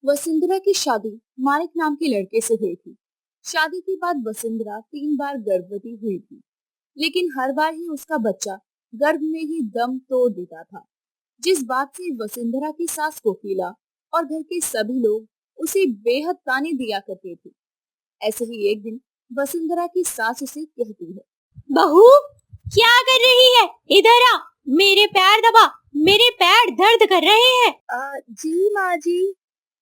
वसुंधरा की शादी मानिक नाम के लड़के से हुई थी। शादी के बाद वसुंधरा 3 बार गर्भवती हुई थी, लेकिन हर बार ही उसका बच्चा गर्भ में ही दम तोड़ देता था। जिस बात से वसुंधरा की सास कोकिला और घर के सभी लोग उसे बेहद ताने दिया करते थे। ऐसे ही एक दिन वसुंधरा की सास उसे कहती है, बहू, क्या कर रही है? इधर आ, मेरे पैर दबा, मेरे पैर दर्द कर रहे हैं। जी माँ जी,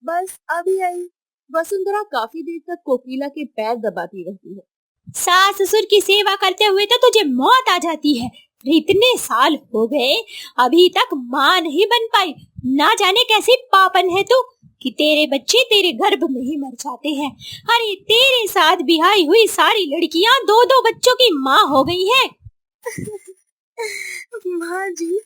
बस अभी आई। वसुंधरा काफी देर तक कोकिला के पैर दबाती रहती है। सास ससुर की सेवा करते हुए तो तुझे मौत आ जाती है। इतने साल हो गए, अभी तक माँ नहीं बन पाई। ना जाने कैसी पापन है तू कि तेरे बच्चे तेरे गर्भ में ही मर जाते हैं। अरे तेरे साथ बिहाई हुई सारी लड़कियां दो दो बच्चों की माँ हो गई हैं। माँ जी,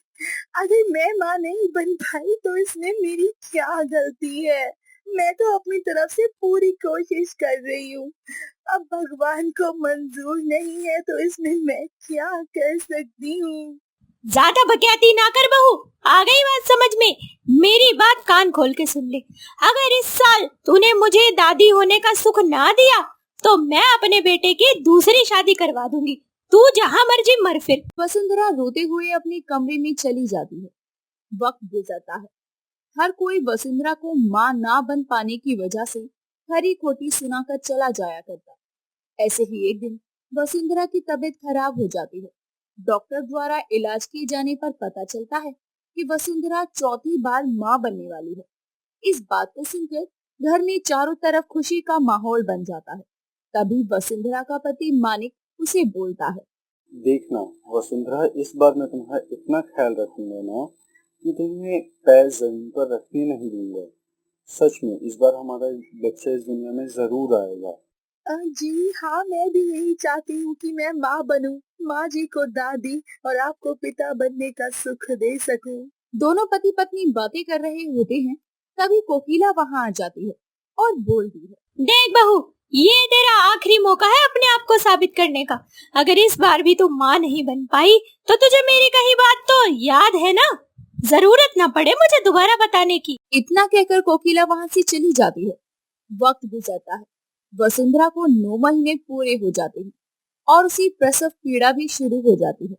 अगर मैं माँ नहीं बन पाई तो इसमें मेरी क्या गलती है? मैं तो अपनी तरफ से पूरी कोशिश कर रही हूँ। अब भगवान को मंजूर नहीं है तो इसमें मैं क्या कर सकती हूँ? ज्यादा बकैती ना कर बहू, आ गई बात समझ में। मेरी बात कान खोल के सुन ले। अगर इस साल तूने मुझे दादी होने का सुख ना दिया तो मैं अपने बेटे की दूसरी शादी करवा दूंगी। तू जहाँ मर्जी मर फिर। वसुंधरा रोते हुए अपने कमरे में चली जाती है। वक्त गुजरता है। हर कोई वसुंधरा को माँ ना बन पाने की वजह से खरी खोटी सुनाकर चला जाया करता। ऐसे ही एक दिन वसुंधरा की तबीयत खराब हो जाती है। डॉक्टर द्वारा इलाज किए जाने पर पता चलता है कि वसुंधरा चौथी बार माँ बनने वाली है। इस बात को सुनकर घर में चारों तरफ खुशी का माहौल बन जाता है। तभी वसुंधरा का पति मानिक उसे बोलता है, देखना वसुंधरा, इस बार मैं तुम्हारा इतना ख्याल रखूंगा ना कि तुम्हें पैर जमीन पर रखने नहीं दूंगा। सच में इस बार हमारा बच्चा इस दुनिया में जरूर आएगा। जी हाँ, मैं भी यही चाहती हूँ कि मैं माँ बनूं, माँ जी को दादी और आपको पिता बनने का सुख दे सकूं। दोनों पति पत्नी बातें कर रहे होते हैं, तभी कोकिला वहाँ आ जाती है और बोलती है, देख बहू, ये तेरा आखिरी मौका है अपने आप को साबित करने का। अगर इस बार भी तू माँ नहीं बन पाई तो तुझे मेरी कही बात तो याद है ना? जरूरत ना पड़े मुझे दोबारा बताने की। इतना कहकर कोकिला वहाँ से चली जाती है। वक्त गुजरता है। वसुंधरा को 9 महीने पूरे हो जाते हैं और उसी प्रसव पीड़ा भी शुरू हो जाती है।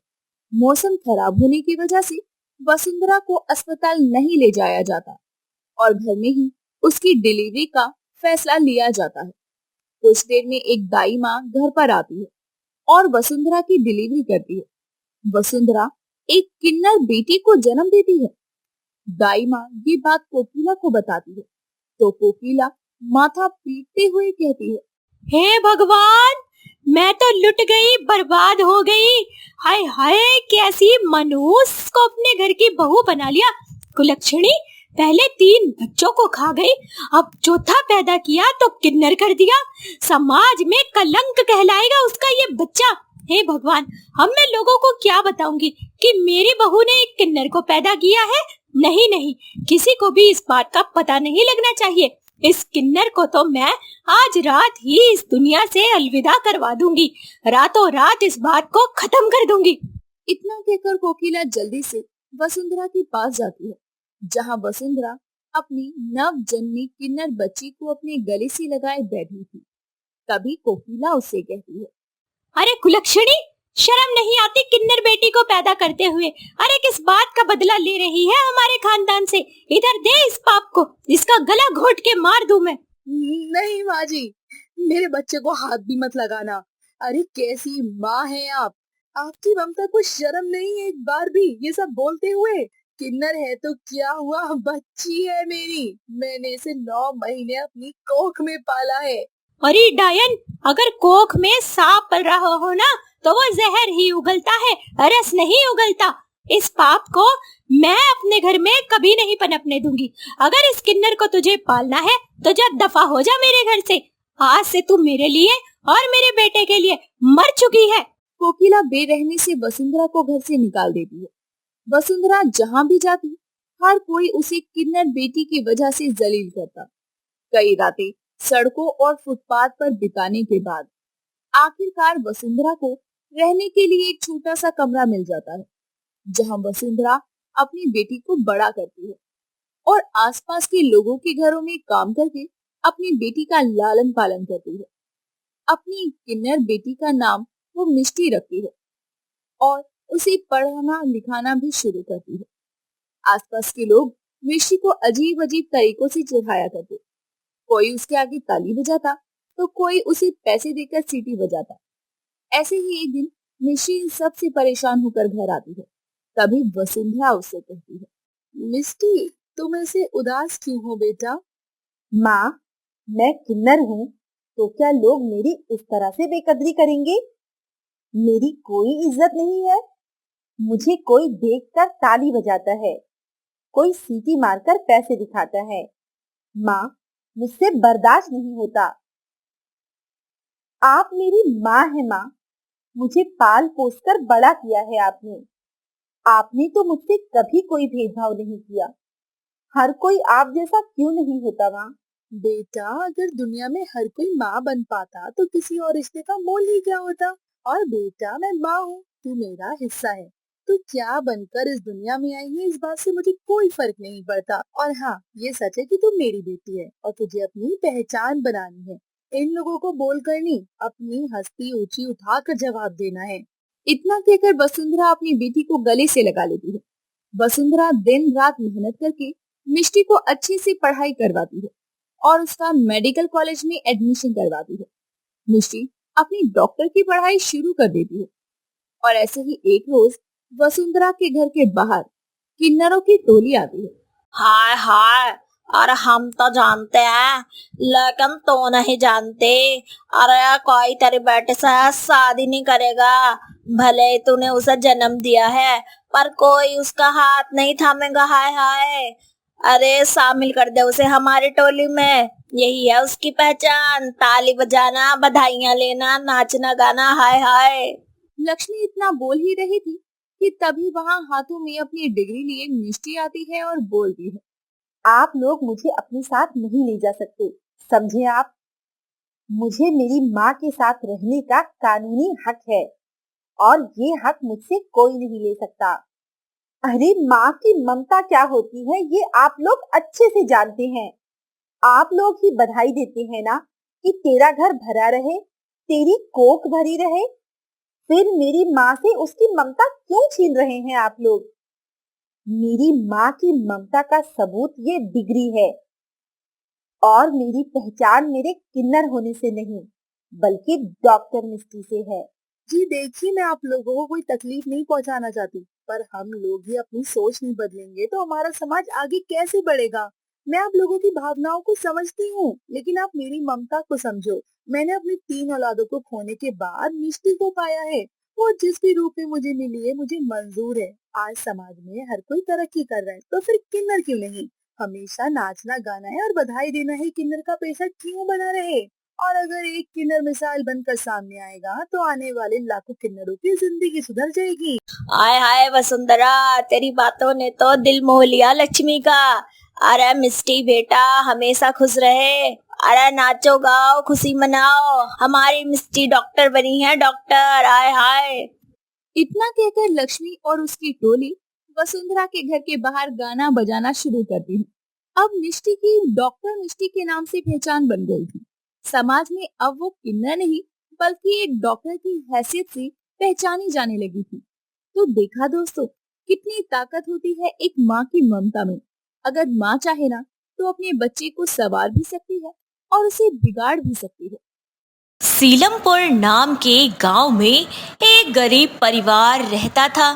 मौसम खराब होने की वजह से वसुंधरा को अस्पताल नहीं ले जाया जाता और घर में ही उसकी डिलीवरी का फैसला लिया जाता है। कुछ देर में एक दाई माँ घर पर आती है और वसुंधरा की डिलीवरी करती है। वसुंधरा एक किन्नर बेटी को जन्म देती है। दाई माँ ये बात कोकिला को बताती है तो कोकिला माथा पीटते हुए कहती है, हे भगवान, मैं तो लुट गई, बर्बाद हो गई। हाय हाय, कैसी मनुष्य को अपने घर की बहू बना लिया। कुलक्षणी, पहले 3 बच्चों को खा गई, अब चौथा पैदा किया तो किन्नर कर दिया। समाज में कलंक कहलाएगा उसका ये बच्चा। हे भगवान, अब मैं लोगों को क्या बताऊंगी कि मेरी बहू ने एक किन्नर को पैदा किया है। नहीं नहीं, किसी को भी इस बात का पता नहीं लगना चाहिए। इस किन्नर को तो मैं आज रात ही इस दुनिया से अलविदा करवा दूंगी। रातों रात इस बात को खत्म कर दूंगी। इतना कहकर कोकिला जल्दी से वसुंधरा के पास जाती है, जहां वसुंधरा अपनी नवजन्मी किन्नर बच्ची को अपने गले से लगाए बैठी थी। तभी कोकिला उससे कहती है, अरे कुलक्षणी, शर्म नहीं आती किन्नर बेटी को पैदा करते हुए? अरे किस बात का बदला ले रही है हमारे खानदान से? इधर दे इस पाप को, इसका गला घोट के मार दूं मैं। नहीं माँ जी, मेरे बच्चे को हाथ भी मत लगाना। अरे कैसी माँ है आप? आपकी ममता को शर्म नहीं है एक बार भी ये सब बोलते हुए? किन्नर है तो क्या हुआ, बच्ची है मेरी। मैंने इसे 9 महीने अपनी कोख में पाला है। अरे डायन, अगर कोख में सांप पल रहा हो ना तो वो जहर ही उगलता है, रस नहीं उगलता। इस पाप को मैं अपने घर में कभी नहीं पनपने दूंगी। अगर इस किन्नर को तुझे पालना है तो जा दफा हो जा मेरे घर से। आज से तू मेरे लिए और मेरे बेटे के लिए मर चुकी है। कोकिला बेरहमी से वसुंधरा को घर से निकाल देती है। वसुंधरा जहाँ भी जाती, हर कोई उसे किन्नर बेटी की वजह से जलील करता। कई रातें सड़कों और फुटपाथ पर बिताने के बाद आखिरकार वसुंधरा को रहने के लिए एक छोटा सा कमरा मिल जाता है, जहां वसुंधरा अपनी बेटी को बड़ा करती है और आसपास के लोगों के घरों में काम करके अपनी बेटी का लालन पालन करती है। अपनी किन्नर बेटी का नाम वो मिष्टी रखती है और उसे पढ़ाना लिखाना भी शुरू करती है। आसपास के लोग मिष्टी को अजीब अजीब तरीकों से चिढ़ाया करते। कोई उसके आगे ताली बजाता तो कोई उसे पैसे देकर सीटी बजाता। ऐसे ही एक दिन मिष्टी इन सब से परेशान होकर घर आती है। तभी वसुंधरा उससे कहती है, मिष्टी तुम ऐसे उदास क्यों हो बेटा? माँ, मैं किन्नर हूँ तो क्या लोग मेरी इस तरह से बेकदरी करेंगे? मेरी कोई इज्जत नहीं है। मुझे कोई देखकर ताली बजाता है, कोई सीटी मारकर पैसे दिखाता है। माँ, मुझसे बर्दाश्त नहीं होता। आप मेरी माँ है माँ, मुझे पाल पोस कर बड़ा किया है आपने। आपने तो मुझसे कभी कोई भेदभाव नहीं किया। हर कोई आप जैसा क्यों नहीं होता माँ? बेटा, अगर दुनिया में हर कोई माँ बन पाता तो किसी और रिश्ते का मोल ही क्या होता? और बेटा, मैं माँ हूँ, तू मेरा हिस्सा है। तू क्या बनकर इस दुनिया में आई है, इस बात से मुझे कोई फर्क नहीं पड़ता। और हाँ, ये सच है कि तू मेरी बेटी है और तुझे अपनी पहचान बनानी है। इन लोगों को बोल कर नहीं, अपनी हस्ती ऊंची उठाकर जवाब देना है। इतना कहकर वसुंधरा अपनी बेटी को गले से लगा लेती है। वसुंधरा दिन रात मेहनत करके मिष्टी को अच्छे से पढ़ाई करवाती है और उसका मेडिकल कॉलेज में एडमिशन करवाती है। मिष्टी अपनी डॉक्टर की पढ़ाई शुरू कर देती है। और ऐसे ही एक रोज वसुंधरा के घर के बाहर किन्नरों की टोली आती है। हाय हाय, अरे हम तो जानते हैं लेकिन तो नहीं जानते। अरे कोई तेरे बेटे से शादी नहीं करेगा। भले ही तूने उसे जन्म दिया है पर कोई उसका हाथ नहीं थामेगा। हाय हाय, अरे शामिल कर दे उसे हमारी टोली में। यही है उसकी पहचान, ताली बजाना, बधाइयां लेना, नाचना गाना। हाय हाय। लक्ष्मी इतना बोल ही रही थी कि तभी वहाँ हाथों में अपनी डिग्री लिए मिष्टी आती है और बोलती है, आप लोग मुझे अपने साथ नहीं ले जा सकते, समझे आप? मुझे मेरी माँ के साथ रहने का कानूनी हक है और ये हक मुझसे कोई नहीं ले सकता। अरे माँ की ममता क्या होती है ये आप लोग अच्छे से जानते हैं। आप लोग ही बधाई देते हैं ना कि तेरा घर भरा रहे, तेरी कोख भरी रहे। फिर मेरी माँ से उसकी ममता क्यों छीन रहे हैं आप लोग? मेरी माँ की ममता का सबूत ये डिग्री है और मेरी पहचान मेरे किन्नर होने से नहीं बल्कि डॉक्टर मिष्टी से है। जी देखिए, मैं आप लोगों को कोई तकलीफ नहीं पहुंचाना चाहती, पर हम लोग ही अपनी सोच नहीं बदलेंगे तो हमारा समाज आगे कैसे बढ़ेगा? मैं आप लोगों की भावनाओं को समझती हूँ, लेकिन आप मेरी ममता को समझो। मैंने अपनी 3 औलादों को खोने के बाद मिष्टी को पाया है। वो जिस भी रूप में मुझे मिली है मुझे मंजूर है। आज समाज में हर कोई तरक्की कर रहा है तो फिर किन्नर क्यों नहीं? हमेशा नाचना गाना है और बधाई देना है, किन्नर का पेशा क्यों बना रहे? और अगर एक किन्नर मिसाल बनकर सामने आएगा तो आने वाले लाखों किन्नरों की जिंदगी सुधर जाएगी। हाय हाय वसुंधरा, तेरी बातों ने तो दिल मोह लिया लक्ष्मी का। अरे मिष्टी बेटा हमेशा खुश रहे। अरे नाचो गाओ खुशी मनाओ, हमारी मिष्टी डॉक्टर बनी है, डॉक्टर। हाय हाय। इतना कहकर लक्ष्मी और उसकी टोली वसुंधरा के घर के बाहर गाना बजाना शुरू करती है। अब मिष्टी की डॉक्टर मिष्टी के नाम से पहचान बन गई थी। समाज में अब वो किन्नर नहीं बल्कि एक डॉक्टर की हैसियत से पहचानी जाने लगी थी। तो देखा दोस्तों, कितनी ताकत होती है एक माँ की ममता में। अगर माँ चाहे ना तो अपने बच्चे को संवार भी सकती है और उसे बिगाड़ भी सकती है। सीलमपुर नाम के गांव में एक गरीब परिवार रहता था।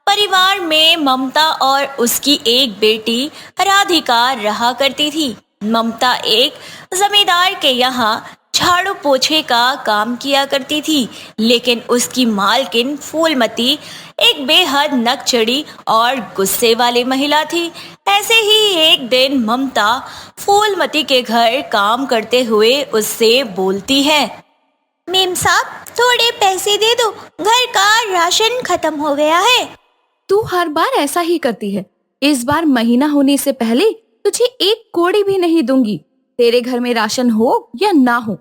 परिवार में ममता और उसकी एक बेटी राधिका रहा करती थी। ममता एक जमींदार के यहाँ झाड़ू पोछे का काम किया करती थी, लेकिन उसकी मालकिन फूलमती एक बेहद नकचड़ी और गुस्से वाली महिला थी। ऐसे ही एक दिन ममता फूलमती के घर काम करते हुए उससे बोलती है, मेम साहब थोड़े पैसे दे दो, घर का राशन खत्म हो गया है। तू हर बार ऐसा ही करती है। इस बार महीना होने से पहले तुझे एक कौड़ी भी नहीं दूंगी, तेरे घर में राशन हो या ना हो।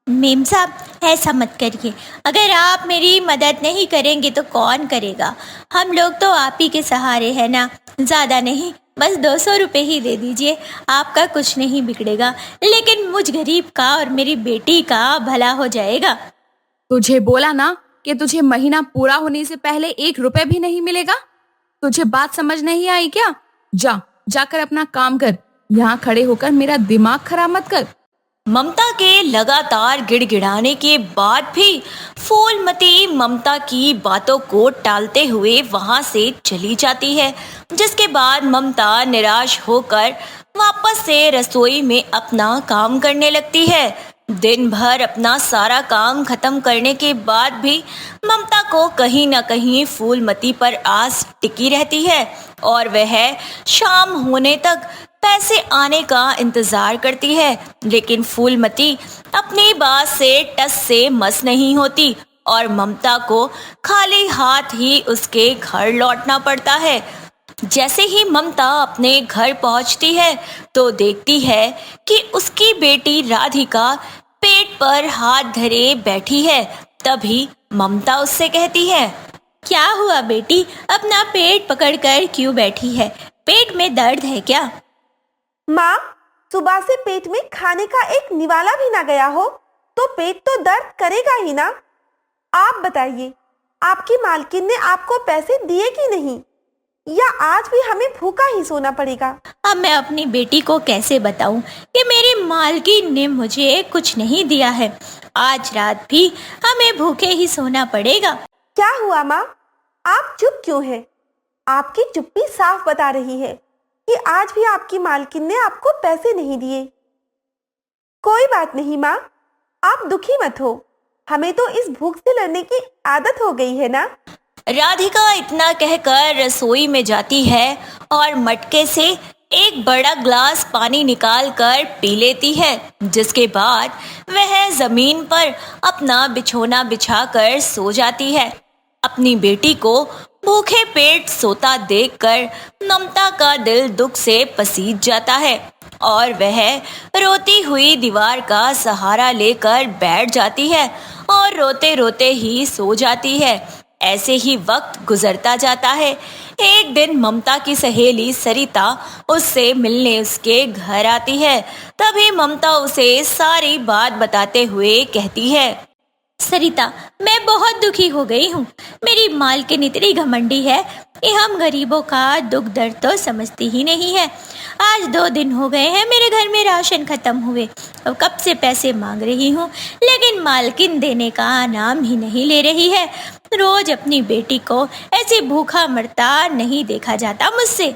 मेम साहब ऐसा मत करिए, अगर आप मेरी मदद नहीं करेंगे तो कौन करेगा? हम लोग तो आप ही के सहारे हैं ना। ज्यादा नहीं, बस 200 रुपए ही दे दीजिए, आपका कुछ नहीं बिगड़ेगा, लेकिन मुझ गरीब का और मेरी बेटी का भला हो जाएगा। तुझे बोला ना कि तुझे महीना पूरा होने से पहले 1 रुपए भी नहीं मिलेगा। तुझे बात समझ नहीं आई क्या? जाकर अपना काम कर। यहाँ खड़े होकर मेरा दिमाग खराब मत कर। ममता के लगातार गिड़गिड़ाने के बाद भी फूलमती ममता की बातों को टालते हुए वहां से चली जाती है, जिसके बाद ममता निराश होकर वापस से रसोई में अपना काम करने लगती है। दिन भर अपना सारा काम खत्म करने के बाद भी ममता को कहीं न कहीं फूलमती पर आस टिकी रहती है और वह शाम होने तक पैसे आने का इंतजार करती है, लेकिन फूलमती अपनी बात से टस से मस नहीं होती और ममता को खाली हाथ ही उसके घर लौटना पड़ता है। जैसे ही ममता अपने घर पहुंचती है तो देखती है कि उसकी बेटी राधिका पेट पर हाथ धरे बैठी है। तभी ममता उससे कहती है, क्या हुआ बेटी, अपना पेट पकड़कर क्यों बैठी है? पेट में दर्द है क्या? माँ, सुबह से पेट में खाने का एक निवाला भी ना गया हो तो पेट तो दर्द करेगा ही ना। आप बताइए, आपकी मालकिन ने आपको पैसे दिए कि नहीं, या आज भी हमें भूखा ही सोना पड़ेगा? अब मैं अपनी बेटी को कैसे बताऊं कि मेरी मालकिन ने मुझे कुछ नहीं दिया है। आज रात भी हमें भूखे ही सोना पड़ेगा। क्या हुआ माँ, आप चुप क्यों हैं? आपकी चुप्पी साफ बता रही है कि आज भी आपकी मालकिन ने आपको पैसे नहीं दिए। कोई बात नहीं माँ, आप दुखी मत हो, हमें तो इस भूख से लड़ने की आदत हो गई है ना। राधिका इतना कहकर रसोई में जाती है और मटके से एक बड़ा ग्लास पानी निकाल कर पी लेती है, जिसके बाद वह जमीन पर अपना बिछोना बिछाकर सो जाती है। अपनी बेटी को भूखे पेट सोता देखकर ममता का दिल दुख से पसीज जाता है और वह रोती हुई दीवार का सहारा लेकर बैठ जाती है और रोते रोते ही सो जाती है। ऐसे ही वक्त गुजरता जाता है। एक दिन ममता की सहेली सरिता उससे मिलने उसके घर आती है। तभी ममता उसे सारी बात बताते हुए कहती है, सरिता, मैं बहुत दुखी हो गई हूँ। मेरी मालकिन इतनी घमंडी है कि हम गरीबों का दुख दर्द तो समझती ही नहीं है। आज 2 दिन हो गए हैं मेरे घर में राशन खत्म हुए, अब कब से पैसे मांग रही हूँ, लेकिन मालकिन देने का नाम ही नहीं ले रही है। रोज अपनी बेटी को ऐसे भूखा मरता नहीं देखा जाता मुझसे।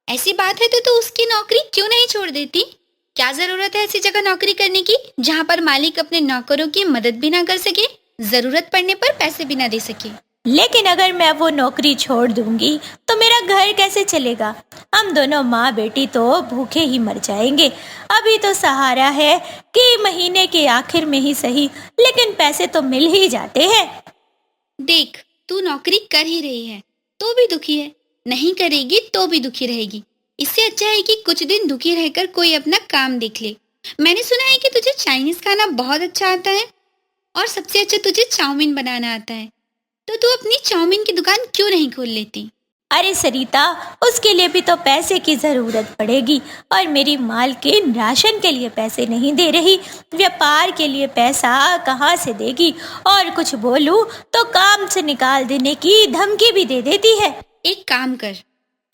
ऐसी बात है तो उसकी नौकरी क्यों नहीं छोड़ देती? क्या जरूरत है ऐसी जगह नौकरी करने की जहाँ पर मालिक अपने नौकरों की मदद भी ना कर सके, जरूरत पड़ने पर पैसे भी ना दे सके। लेकिन अगर मैं वो नौकरी छोड़ दूंगी तो मेरा घर कैसे चलेगा? हम दोनों माँ बेटी तो भूखे ही मर जाएंगे। अभी तो सहारा है कि महीने के आखिर में ही सही, लेकिन पैसे तो मिल ही जाते हैं। देख, तू नौकरी कर ही रही है तो भी दुखी है, नहीं करेगी तो भी दुखी रहेगी। इससे अच्छा है कि कुछ दिन दुखी रहकर कोई अपना काम देख ले। मैंने सुना है कि तुझे चाइनीज खाना बहुत अच्छा आता है और सबसे अच्छा तुझे चाउमीन बनाना आता है, तो तू अपनी चाउमीन की दुकान क्यों नहीं खोल लेती? अरे सरिता, उसके लिए भी तो पैसे की जरूरत पड़ेगी और मेरी मालकिन राशन के लिए पैसे नहीं दे रही, व्यापार के लिए पैसा कहाँ से देगी? और कुछ बोलूं तो काम से निकाल देने की धमकी भी दे देती है। एक काम कर,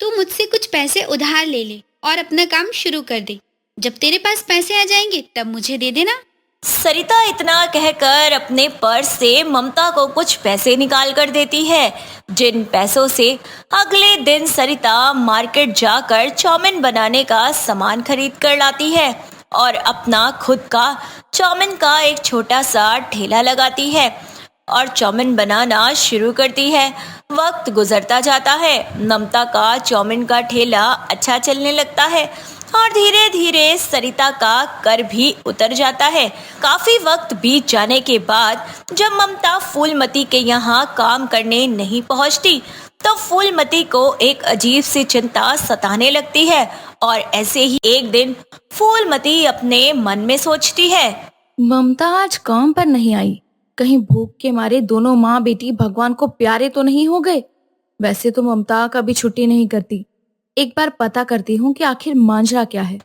तू मुझसे कुछ पैसे उधार ले ले और अपना काम शुरू कर दे। जब तेरे पास पैसे आ जाएंगे तब मुझे दे देना। सरिता इतना कहकर अपने पर्स से ममता को कुछ पैसे निकाल कर देती है, जिन पैसों से अगले दिन सरिता मार्केट जाकर चाउमीन बनाने का सामान खरीद कर लाती है और अपना खुद का चाउमीन का एक छोटा सा ठेला लगाती है और चाउमीन बनाना शुरू करती है। वक्त गुजरता जाता है, ममता का चाउमीन का ठेला अच्छा चलने लगता है और धीरे धीरे सरिता का कर भी उतर जाता है। काफी वक्त बीत जाने के बाद जब ममता फूलमती के यहाँ काम करने नहीं पहुँचती तो फूलमती को एक अजीब सी चिंता सताने लगती है और ऐसे ही एक दिन फूलमती अपने मन में सोचती है, ममता आज काम पर नहीं आई, कहीं भूख के मारे दोनों माँ बेटी भगवान को प्यारे तो नहीं हो गए। वैसे तो ममता कभी छुट्टी नहीं करती, एक बार पता करती हूँ कि आखिर मांझरा क्या है।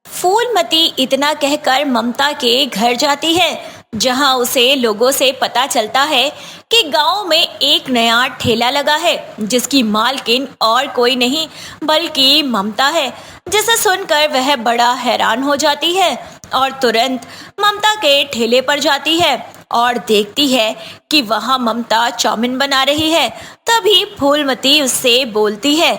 फूलमती इतना कहकर ममता के घर जाती है, जहां उसे लोगों से पता चलता है कि गांव में एक नया ठेला लगा है, जिसकी मालकिन और कोई नहीं बल्कि ममता है। जिसे सुनकर वह बड़ा हैरान हो जाती है और तुरंत ममता के ठेले पर जाती है और देखती है कि वहां ममता चाउमीन बना रही है। तभी फूलमती उससे बोलती है,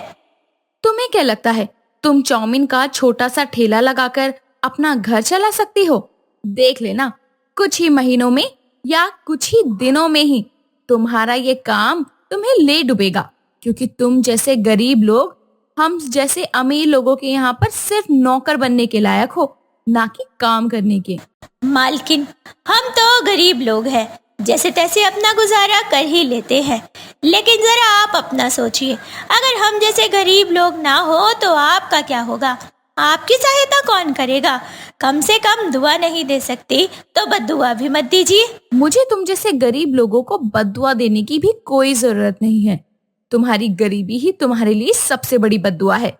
तुम्हें क्या लगता है तुम चाउमीन का छोटा सा ठेला लगाकर अपना घर चला सकती हो? देख लेना, कुछ ही महीनों में या कुछ ही दिनों में ही तुम्हारा ये काम तुम्हें ले डूबेगा, क्योंकि तुम जैसे गरीब लोग हम जैसे अमीर लोगों के यहाँ पर सिर्फ नौकर बनने के लायक हो, ना कि काम करने के। मालकिन, हम तो गरीब लोग हैं, जैसे तैसे अपना गुजारा कर ही लेते हैं। लेकिन जरा आप अपना सोचिए, अगर हम जैसे गरीब लोग ना हो तो आपका क्या होगा? आपकी सहायता कौन करेगा? कम से कम दुआ नहीं दे सकती तो बद्दुआ भी मत दीजिए। मुझे तुम जैसे गरीब लोगों को बद्दुआ देने की भी कोई जरूरत नहीं है। तुम्हारी गरीबी ही तुम्हारे लिए सबसे बड़ी बद्दुआ है।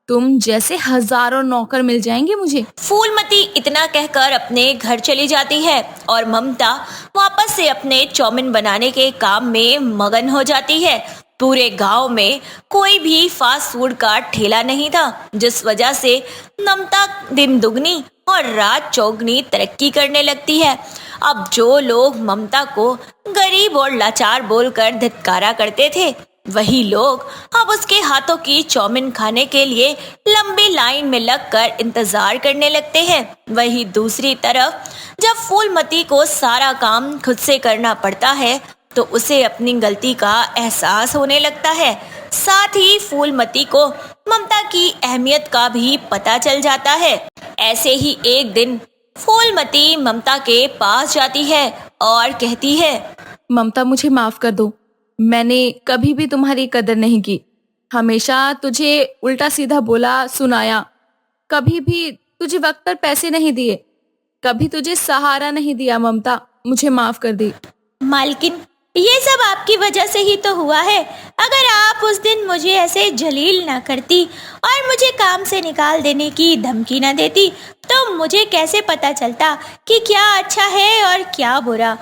तुम जैसे हजारों नौकर मिल जाएंगे मुझे। फूलमती इतना कहकर अपने घर चली जाती है और ममता वापस से अपने चाउमीन बनाने के काम में मगन हो जाती है। पूरे गांव में कोई भी फास्ट फूड का ठेला नहीं था, जिस वजह से ममता दिन दुगनी और रात चौगनी तरक्की करने लगती है। अब जो लोग ममता को गरीब और लाचार बोलकर धिक्कारा करते थे, वही लोग अब उसके हाथों की चाउमीन खाने के लिए लंबी लाइन में लगकर इंतजार करने लगते हैं। वही दूसरी तरफ जब फूलमती को सारा काम खुद से करना पड़ता है तो उसे अपनी गलती का एहसास होने लगता है। साथ ही फूलमती को ममता की अहमियत का भी पता चल जाता है। ऐसे ही एक दिन फूलमती ममता के पास जाती है और कहती है, ममता, मुझे माफ कर दो। मैंने कभी भी तुम्हारी कदर नहीं की, हमेशा तुझे उल्टा सीधा बोला सुनाया, कभी भी तुझे वक्त पर पैसे नहीं दिए, कभी तुझे सहारा नहीं दिया। ममता, मुझे माफ कर दी। मालकिन, ये सब आपकी वजह से ही तो हुआ है। अगर आप उस दिन मुझे ऐसे जलील ना करती और मुझे काम से निकाल देने की धमकी ना देती तो मुझे कैसे पता चलता कि क्या अच्छा है और क्या बुरा।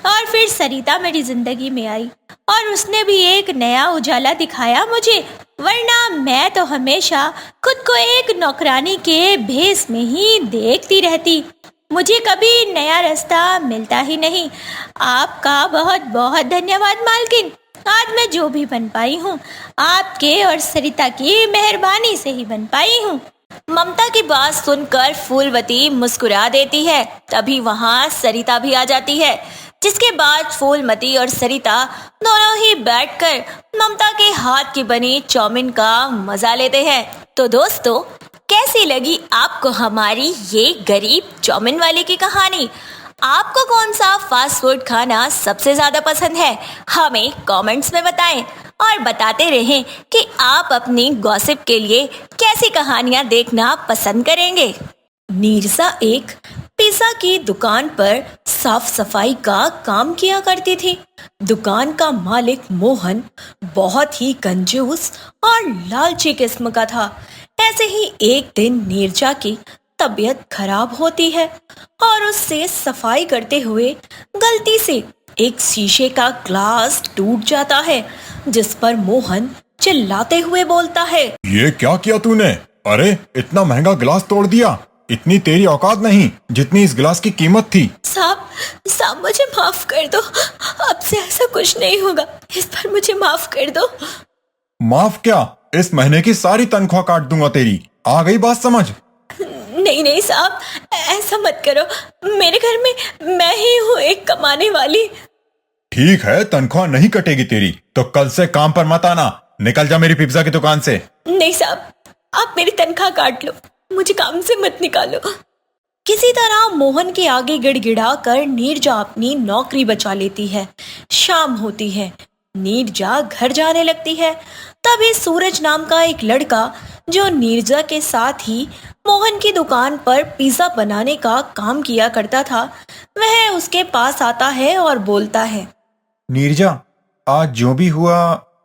और फिर सरिता मेरी जिंदगी में आई और उसने भी एक नया उजाला दिखाया मुझे, वरना मैं तो हमेशा खुद को एक नौकरानी के भेस में ही देखती रहती। मुझे कभी नया रास्ता मिलता ही नहीं। आपका बहुत बहुत धन्यवाद मालकिन। आज मैं जो भी बन पाई हूँ आपके और सरिता की मेहरबानी से ही बन पाई हूँ। ममता की बात सुनकर फूलवती मुस्कुरा देती है। तभी वहाँ सरिता भी आ जाती है, जिसके बाद फूलमती और सरिता दोनों ही बैठकर ममता के हाथ की बनी चाउमीन का मजा लेते हैं। तो दोस्तों, कैसी लगी आपको हमारी ये गरीब चाउमीन वाले की कहानी? आपको कौन सा फास्ट फूड खाना सबसे ज्यादा पसंद है? हमें कमेंट्स में बताएं और बताते रहें कि आप अपनी गॉसिप के लिए कैसी कहानियां देखना पसंद करेंगे। नीरजा एक पिज़्ज़ा की दुकान पर साफ सफाई का काम किया करती थी। दुकान का मालिक मोहन बहुत ही कंजूस और लालची किस्म का था। ऐसे ही एक दिन नीरजा की तबीयत खराब होती है और उससे सफाई करते हुए गलती से एक शीशे का ग्लास टूट जाता है, जिस पर मोहन चिल्लाते हुए बोलता है, ये क्या किया तूने? अरे इतना महंगा गिलास तोड़ दिया। इतनी तेरी औकात नहीं जितनी इस गिलास की कीमत थी। साहब मुझे माफ कर दो, अब से ऐसा कुछ नहीं होगा, इस बार मुझे माफ कर दो। माफ क्या, इस महीने की सारी तनख्वाह काट दूंगा तेरी। आ गई बात समझ? नहीं साहब, ऐसा मत करो। मेरे घर में मैं ही हूँ एक कमाने वाली। ठीक है, तनख्वाह नहीं कटेगी तेरी तो कल से काम पर मत आना। निकल जा मेरी पिज्जा की दुकान से। नहीं साहब, आप मेरी तनख्वाह काट लो, मुझे काम से मत निकालो। किसी तरह मोहन के आगे गिड़गिड़ा कर नीरजा अपनी नौकरी बचा लेती है। शाम होती है, नीरजा घर जाने लगती है। तभी सूरज नाम का एक लड़का, जो नीरजा के साथ ही मोहन की दुकान पर पिज्जा बनाने का काम किया करता था, वह उसके पास आता है और बोलता है, नीरजा, आज जो भी हुआ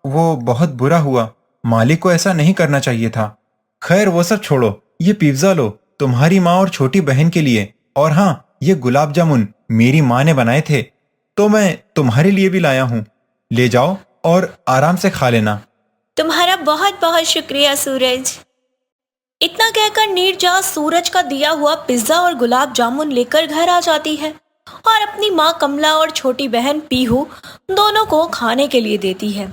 वो बहुत बुरा हुआ। मालिक को ऐसा नहीं करना चाहिए था। खैर वो सब छोड़ो, ये पिज्जा लो, तुम्हारी माँ और छोटी बहन के लिए। और हाँ, ये गुलाब जामुन मेरी माँ ने बनाए थे, तो मैं तुम्हारे लिए भी लाया हूँ। ले जाओ और आराम से खा लेना। तुम्हारा बहुत बहुत शुक्रिया सूरज। इतना कहकर नीरजा सूरज का दिया हुआ पिज्जा और गुलाब जामुन लेकर घर आ जाती है और अपनी माँ कमला और छोटी बहन पीहू दोनों को खाने के लिए देती है।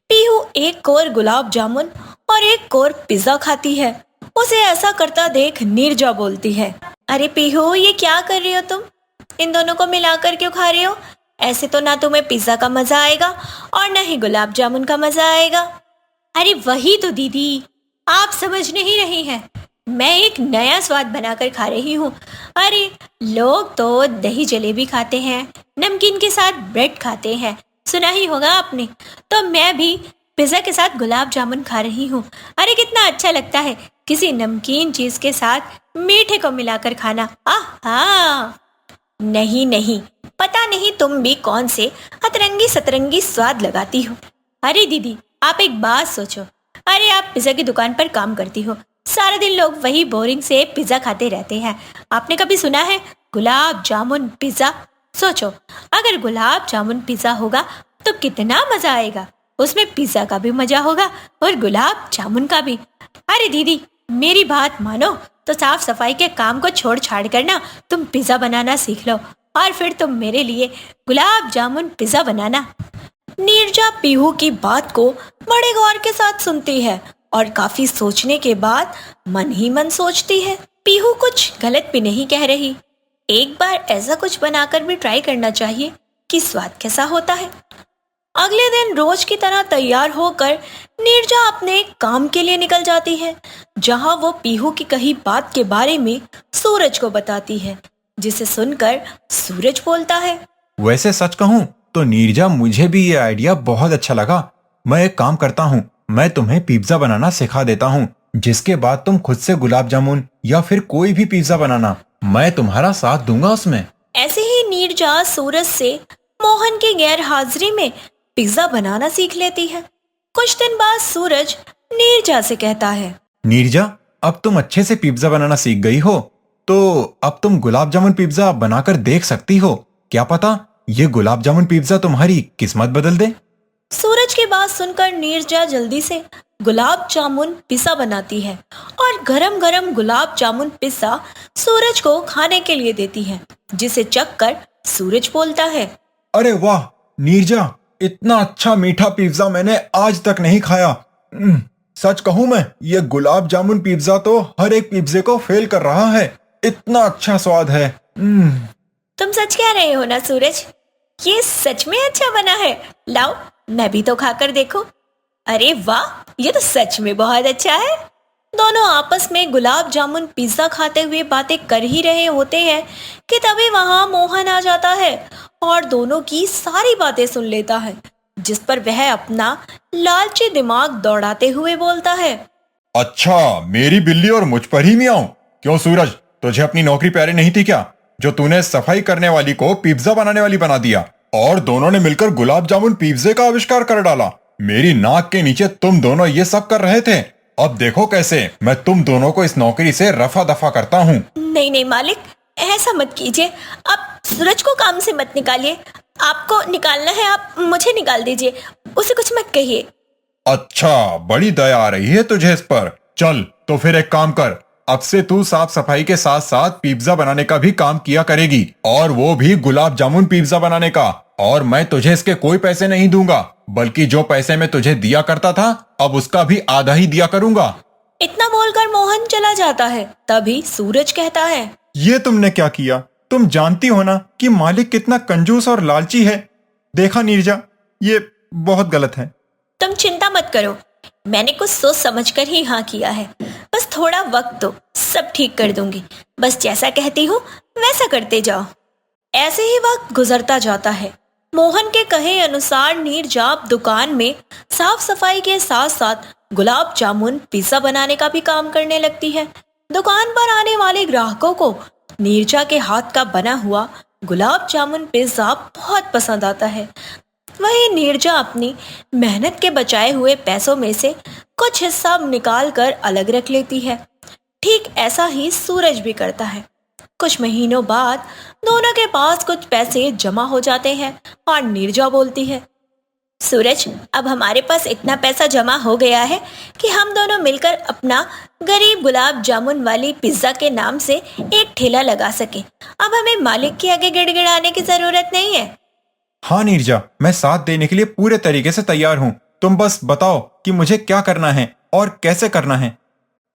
पीहू एक कोर गुलाब जामुन और एक कोर पिज्जा खाती है। उसे ऐसा करता देख नीरजा बोलती है, अरे पीहू, ये क्या कर रही हो तुम? इन दोनों को मिलाकर क्यों खा रही हो? ऐसे तो ना तुम्हें पिज्जा का मजा आएगा और ना ही गुलाब जामुन का मजा आएगा। अरे वही तो दीदी, आप समझ नहीं रही हैं। मैं एक नया स्वाद बनाकर खा रही हूँ। अरे लोग तो दही जलेबी खाते हैं, नमकीन के साथ ब्रेड खाते हैं, सुना ही होगा आपने। तो मैं भी पिज्जा के साथ गुलाब जामुन खा रही हूँ। अरे कितना अच्छा लगता है किसी नमकीन चीज के साथ मीठे को मिलाकर खाना। आहा! नहीं नहीं, पता नहीं तुम भी कौन से अतरंगी सतरंगी स्वाद लगाती हो। अरे दीदी, आप एक बात सोचो। अरे आप पिज्जा की दुकान पर काम करती हो, सारा दिन लोग वही बोरिंग से पिज्जा खाते रहते हैं। आपने कभी सुना है गुलाब जामुन पिज्जा? सोचो, अगर गुलाब जामुन पिज्जा होगा तो कितना मजा आएगा। उसमें पिज्जा का भी मजा होगा और गुलाब जामुन का भी। अरे दीदी, मेरी बात मानो तो साफ सफाई के काम को छोड़ छाड़ कर ना तुम पिज्जा बनाना सीख लो और फिर तुम मेरे लिए गुलाब जामुन पिज्जा बनाना। नीरजा पीहू की बात को बड़े गौर के साथ सुनती है और काफी सोचने के बाद मन ही मन सोचती है, पीहू कुछ गलत भी नहीं कह रही। एक बार ऐसा कुछ बनाकर भी ट्राई करना चाहिए कि स्वाद कैसा होता है। अगले दिन रोज की तरह तैयार होकर नीरजा अपने काम के लिए निकल जाती है, जहां वो पीहू की कही बात के बारे में सूरज को बताती है, जिसे सुनकर सूरज बोलता है, वैसे सच कहूँ तो नीरजा, मुझे भी ये आइडिया बहुत अच्छा लगा। मैं एक काम करता हूँ, मैं तुम्हें पिज्जा बनाना सिखा देता हूँ, जिसके बाद तुम खुद से गुलाब जामुन या फिर कोई भी पिज्जा बनाना, मैं तुम्हारा साथ दूंगा उसमें। ऐसे ही नीरजा सूरज से मोहन की गैर हाजिरी में पिज्जा बनाना सीख लेती है। कुछ दिन बाद सूरज नीरजा से कहता है, नीरजा, अब तुम अच्छे से पिज्जा बनाना सीख गई हो, तो अब तुम गुलाब जामुन पिज्जा बनाकर देख सकती हो। क्या पता ये गुलाब जामुन पिज्जा तुम्हारी किस्मत बदल दे। सूरज की बात सुनकर नीरजा जल्दी से गुलाब जामुन पिज्जा बनाती है और गरम गरम गुलाब जामुन पिज्जा सूरज को खाने के लिए देती है, जिसे चखकर सूरज बोलता है, अरे वाह नीरजा, इतना अच्छा मीठा पिज्जा मैंने आज तक नहीं खाया। सच कहूँ मैं, ये गुलाब जामुन पिज्जा तो हर एक पिज्जे को फेल कर रहा है, इतना अच्छा स्वाद है। तुम सच कह रहे हो ना सूरज? ये सच में अच्छा बना है। लाओ मैं भी तो खाकर देखूं। अरे वाह, ये तो सच में बहुत अच्छा है। दोनों आपस में गुलाब जामुन पिज्जा खाते हुए बातें कर ही रहे होते हैं कि तभी वहां मोहन आ जाता है और दोनों की सारी बातें सुन लेता है, जिस पर वह अपना लालची दिमाग दौड़ाते हुए बोलता है, अच्छा, मेरी बिल्ली और मुझ पर ही मियाऊं? क्यों सूरज, तुझे अपनी नौकरी प्यारी नहीं थी क्या, जो तूने सफाई करने वाली को पिज्जा बनाने वाली बना दिया और दोनों ने मिलकर गुलाब जामुन पिज्जे का आविष्कार कर डाला। मेरी नाक के नीचे तुम दोनों ये सब कर रहे थे। अब देखो कैसे मैं तुम दोनों को इस नौकरी से रफा दफा करता हूँ। नहीं नहीं मालिक, ऐसा मत कीजिए। आप सूरज को काम से मत निकालिए। आपको निकालना है आप मुझे निकाल दीजिए, उसे कुछ मत कहिए। अच्छा, बड़ी दया आ रही है तुझे इस पर। चल तो फिर एक काम कर, अब से तू साफ सफाई के साथ साथ पिज्जा बनाने का भी काम किया करेगी, और वो भी गुलाब जामुन पिज्जा बनाने का। और मैं तुझे इसके कोई पैसे नहीं दूंगा, बल्कि जो पैसे मैं तुझे दिया करता था अब उसका भी आधा ही दिया करूंगा। इतना बोलकर मोहन चला जाता है। तभी सूरज कहता है, ये तुमने क्या किया? तुम जानती हो ना कि मालिक कितना कंजूस और लालची है। देखा नीरजा, ये बहुत गलत है। तुम चिंता मत करो, मैंने कुछ सोच समझ कर ही हाँ किया है। बस थोड़ा वक्त दो, सब ठीक कर दूंगी। बस जैसा कहती हूँ वैसा करते जाओ। ऐसे ही वक्त गुजरता जाता है। मोहन के कहे अनुसार नीरजा दुकान में साफ सफाई के साथ साथ गुलाब जामुन पिज्जा बनाने का भी काम करने लगती है। दुकान पर आने वाले ग्राहकों को नीरजा के हाथ का बना हुआ गुलाब जामुन पिज्जा बहुत पसंद आता है। वहीं नीरजा अपनी मेहनत के बचाए हुए पैसों में से कुछ हिस्सा निकाल कर अलग रख लेती है। ठीक ऐसा ही सूरज भी करता है। कुछ महीनों बाद दोनों के पास कुछ पैसे जमा हो जाते हैं और नीरजा बोलती है, सूरज, अब हमारे पास इतना पैसा जमा हो गया है कि हम दोनों मिलकर अपना गरीब गुलाब जामुन वाली पिज्जा के नाम से एक ठेला लगा सके। अब हमें मालिक के आगे गिड़गिड़ाने की जरूरत नहीं है। हाँ नीरजा, मैं साथ देने के लिए पूरे तरीके से तैयार हूँ। तुम बस बताओ कि मुझे क्या करना है और कैसे करना है।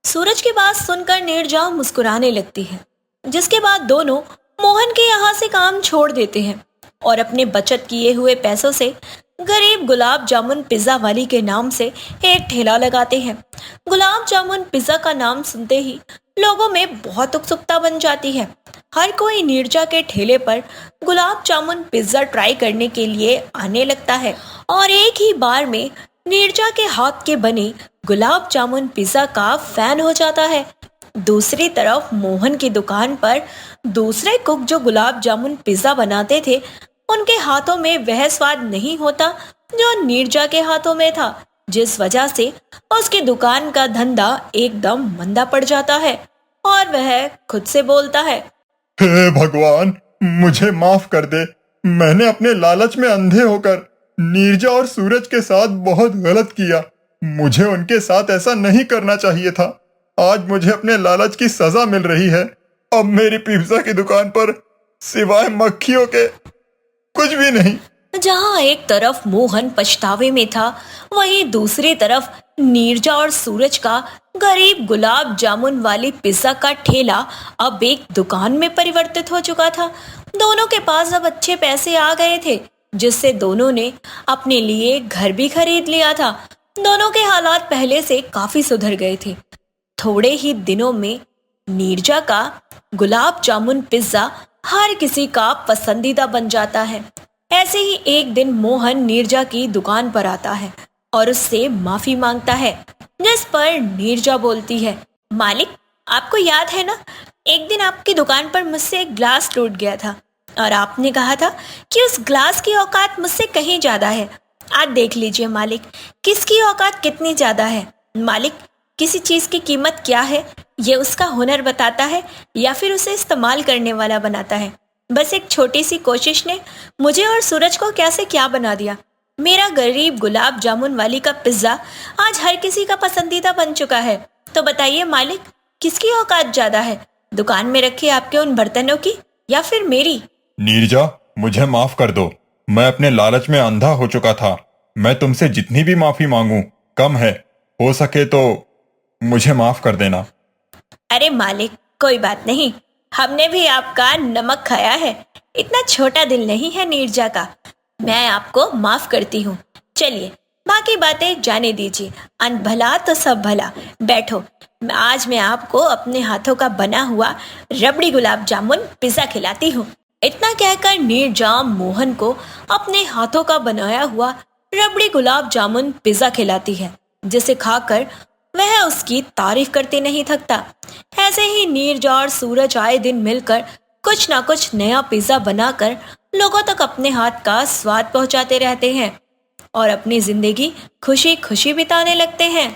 सूरज की बात सुनकर नीरजा मुस्कुराने लगती है, जिसके बाद दोनों मोहन के यहाँ से काम छोड़ देते हैं और अपने बचत किए हुए पैसों से गरीब गुलाब जामुन पिज्जा वाली के नाम से एक ठेला लगाते हैं। गुलाब जामुन पिज्जा का नाम सुनते ही लोगों में बहुत उत्सुकता बन जाती है। हर कोई नीरजा के ठेले पर गुलाब जामुन पिज्जा ट्राई करने के लिए आने लगता है और एक ही बार में नीरजा के हाथ के बने गुलाब जामुन पिज्जा का फैन हो जाता है। दूसरी तरफ मोहन की दुकान पर दूसरे कुक जो गुलाब जामुन पिज्जा बनाते थे, उनके हाथों में वह स्वाद नहीं होता जो नीरजा के हाथों में था, जिस वजह से उसकी दुकान का धंधा एकदम मंदा पड़ जाता है और वह खुद से बोलता है, हे भगवान, मुझे माफ कर दे। मैंने अपने लालच में अंधे होकर नीरजा और सूरज के साथ बहुत गलत किया। मुझे उनके साथ ऐसा नहीं करना चाहिए था। आज मुझे अपने लालच की सजा मिल रही है। अब मेरी पिज्जा की दुकान पर सिवाय मक्खियों के कुछ भी नहीं। जहां एक तरफ मोहन पछतावे में था, वहीं दूसरी तरफ नीरजा और सूरज का गरीब गुलाब जामुन वाली पिज्जा का ठेला अब एक दुकान में परिवर्तित हो चुका था। दोनों के पास अब अच्छे पैसे आ गए थे, जिससे दोनों ने अपने लिए घर भी खरीद लिया था। दोनों के हालात पहले से काफी सुधर गए थे। थोड़े ही दिनों में नीरजा का गुलाब जामुन पिज्जा हर किसी का पसंदीदा बन जाता है। ऐसे ही एक दिन मोहन नीरजा की दुकान पर आता है और उससे माफी मांगता है, जिस पर नीरजा बोलती है, मालिक, आपको याद है ना, एक दिन आपकी दुकान पर मुझसे एक ग्लास टूट गया था और आपने कहा था कि उस ग्लास की औकात मुझसे कहीं ज्यादा है। आज देख लीजिए मालिक, किसकी औकात कितनी ज्यादा है। मालिक, किसी चीज की कीमत क्या है, ये उसका हुनर बताता है या फिर उसे इस्तेमाल करने वाला बनाता है। बस एक छोटी सी कोशिश ने मुझे और सूरज को क्या से क्या बना दिया। मेरा गरीब गुलाब जामुन वाली का पिज्जा आज हर किसी का पसंदीदा बन चुका है। तो बताइए मालिक, किसकी औकात ज्यादा है, दुकान में रखे आपके उन बर्तनों की या फिर मेरी। नीरजा, मुझे माफ कर दो। मैं अपने लालच में अंधा हो चुका था। मैं तुमसे जितनी भी माफी मांगू कम है। हो सके तो मुझे माफ कर देना। अरे मालिक, कोई बात नहीं, हमने भी आपका नमक खाया है। इतना छोटा दिल नहीं है नीरजा का। मैं आपको माफ करती हूँ। चलिए, बाकी बातें जाने दीजिए। अन भला तो सब भला। बैठो, आज मैं आपको अपने हाथों का बना हुआ रबड़ी गुलाब जामुन पिज्जा खिलाती हूँ। इतना कहकर नीरजा मोहन को अपने हाथों का बनाया हुआ रबड़ी गुलाब जामुन पिज्जा खिलाती है, जिसे खाकर वह उसकी तारीफ करते नहीं थकता। ऐसे ही नीरजा और सूरज आए दिन मिलकर कुछ ना कुछ नया पिज्जा बनाकर लोगों तक अपने हाथ का स्वाद पहुंचाते रहते हैं और अपनी जिंदगी खुशी खुशी बिताने लगते हैं।